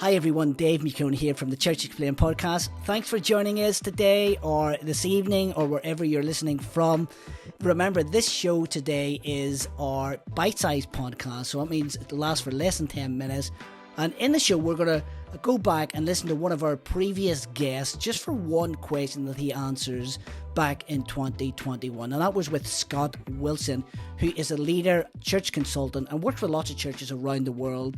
Hi everyone, Dave McCune here from the Church Explained podcast. Thanks for joining us today or this evening or wherever you're listening from. Remember, this show today is our BITESIZE podcast, so that means it'll last for less than 10 minutes. And in the show, we're going to go back and listen to one of our previous guests just for one question that he answers back in 2021. And that was with Scott Wilson, who is a leader, church consultant, and works with lots of churches around the world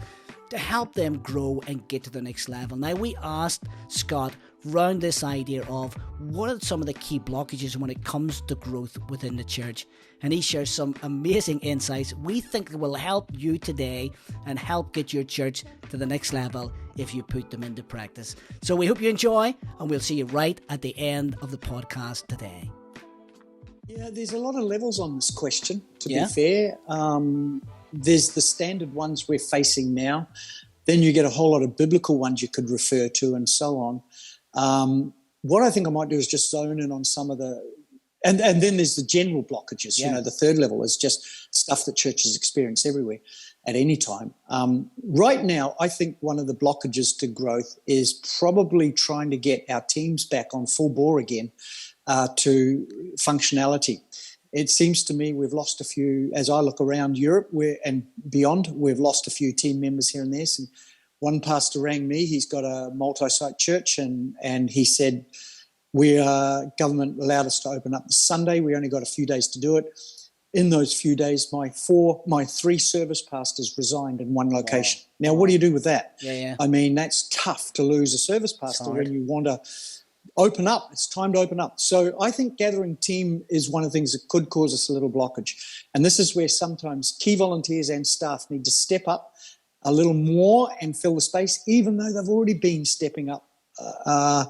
to help them grow and get to the next level. Now, we asked Scott round this idea of what are some of the key blockages when it comes to growth within the church, and he shares some amazing insights we think will help you today and help get your church to the next level if you put them into practice. So we hope you enjoy, and we'll see you right at the end of the podcast today. Yeah, there's a lot of levels on this question, to be fair. There's the standard ones we're facing now. Then you get a whole lot of biblical ones you could refer to and so on. What I think I might do is just zone in on some of the... And then there's the general blockages. You know, the third level is just stuff that churches experience everywhere at any time. Right now, I think one of the blockages to growth is probably trying to get our teams back on full bore again to functionality. It seems to me we've lost a few, as I look around Europe and beyond, we've lost a few team members here and there. So one pastor rang me, he's got a multi-site church, and he said, government allowed us to open up this Sunday. We only got a few days to do it. In those few days, my three service pastors resigned in one location. Wow. Now, what do you do with that? Yeah. I mean, that's tough to lose a service pastor when you want to open up. It's time to open up. So I think gathering team is one of the things that could cause us a little blockage. And this is where sometimes key volunteers and staff need to step up a little more and fill the space, even though they've already been stepping up a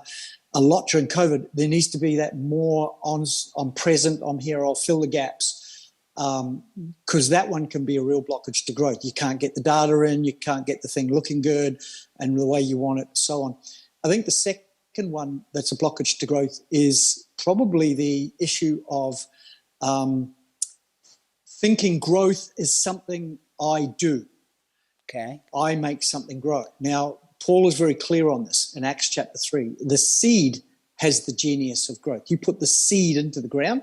lot during COVID. There needs to be that more I'm present, I'm here, I'll fill the gaps, because that one can be a real blockage to growth. You can't get the data in, you can't get the thing looking good and the way you want it, and so on. I think the second one that's a blockage to growth is probably the issue of thinking growth is something I do. Okay. I make something grow. Now, Paul is very clear on this in Acts chapter 3. The seed has the genius of growth. You put the seed into the ground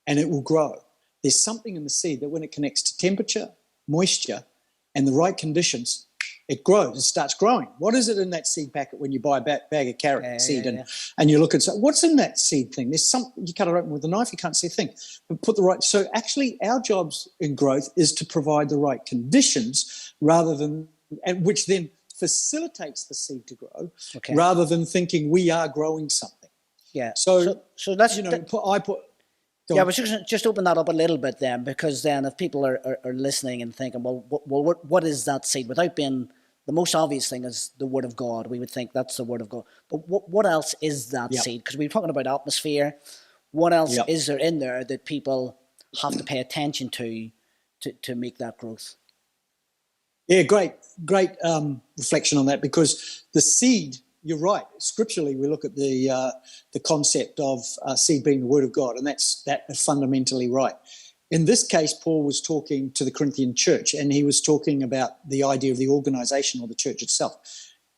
and it will grow. There's something in the seed that when it connects to temperature, moisture, and the right conditions, it grows, it starts growing. What is it in that seed packet when you buy a bag of carrot seed and you look at what's in that seed thing? There's something, you cut it open with a knife, you can't see a thing. But put the right, so actually our jobs in growth is to provide the right conditions rather than, and which then facilitates the seed to grow, rather than thinking we are growing something. Yeah. So that's, you know, I was just open that up a little bit then, because then if people are listening and thinking, well, what is that seed? Without being, the most obvious thing is the Word of God. We would think that's the Word of God. But what else is that seed? Because we were talking about atmosphere. What else is there in there that people have to pay attention to make that growth? Yeah, great reflection on that, because the seed, you're right. Scripturally, we look at the concept of seed being the Word of God, and that is fundamentally right. In this case, Paul was talking to the Corinthian church, and he was talking about the idea of the organization or the church itself.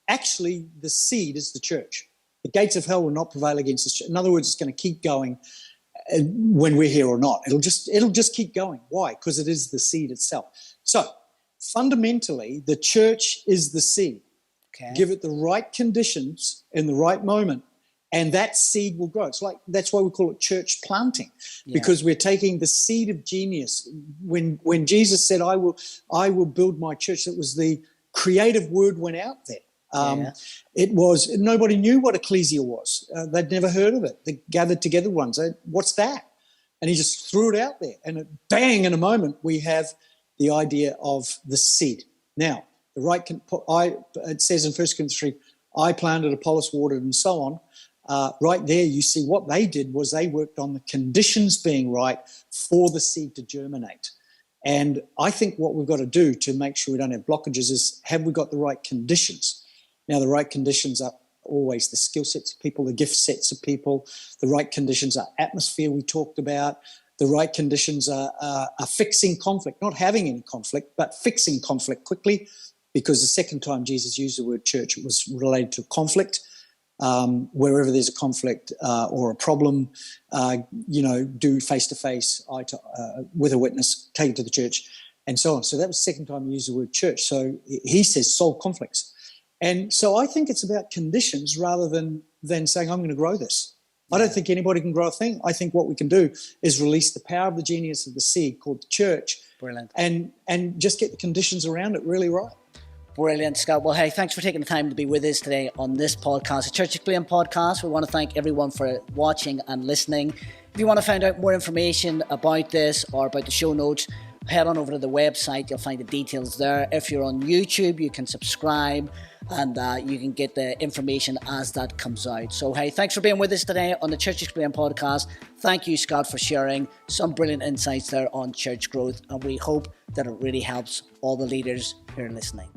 Actually, the seed is the church. The gates of hell will not prevail against this church. In other words, it's going to keep going when we're here or not. It'll just keep going. Why? Because it is the seed itself. So fundamentally, the church is the seed. Okay. Give it the right conditions in the right moment, and that seed will grow. It's like, that's why we call it church planting, because we're taking the seed of genius. When Jesus said, I will build my church, it was the creative word went out there. It was, nobody knew what ecclesia was. They'd never heard of it. The gathered together ones, what's that? And he just threw it out there, and bang, in a moment, we have the idea of the seed. Now, it says in 1 Corinthians 3, I planted, Apollos watered, and so on. Right there, you see what they did was they worked on the conditions being right for the seed to germinate. And I think what we've got to do to make sure we don't have blockages is, have we got the right conditions? Now, the right conditions are always the skill sets of people, the gift sets of people. The right conditions are atmosphere we talked about. The right conditions are fixing conflict, not having any conflict, but fixing conflict quickly. because the second time Jesus used the word church, it was related to conflict. Wherever there's a conflict or a problem, do face-to-face with a witness, take it to the church, and so on. So that was the second time he used the word church. So he says solve conflicts. And so I think it's about conditions rather than saying, I'm going to grow this. I don't think anybody can grow a thing. I think what we can do is release the power of the genius of the seed called the church. Brilliant. And just get the conditions around it really right. Brilliant, Scott. Well, hey, thanks for taking the time to be with us today on this podcast, the Church Explained podcast. We want to thank everyone for watching and listening. If you want to find out more information about this or about the show notes, head on over to the website. You'll find the details there. If you're on YouTube, you can subscribe and you can get the information as that comes out. So, hey, thanks for being with us today on the Church Explained podcast. Thank you, Scott, for sharing some brilliant insights there on church growth. And we hope that it really helps all the leaders who are listening.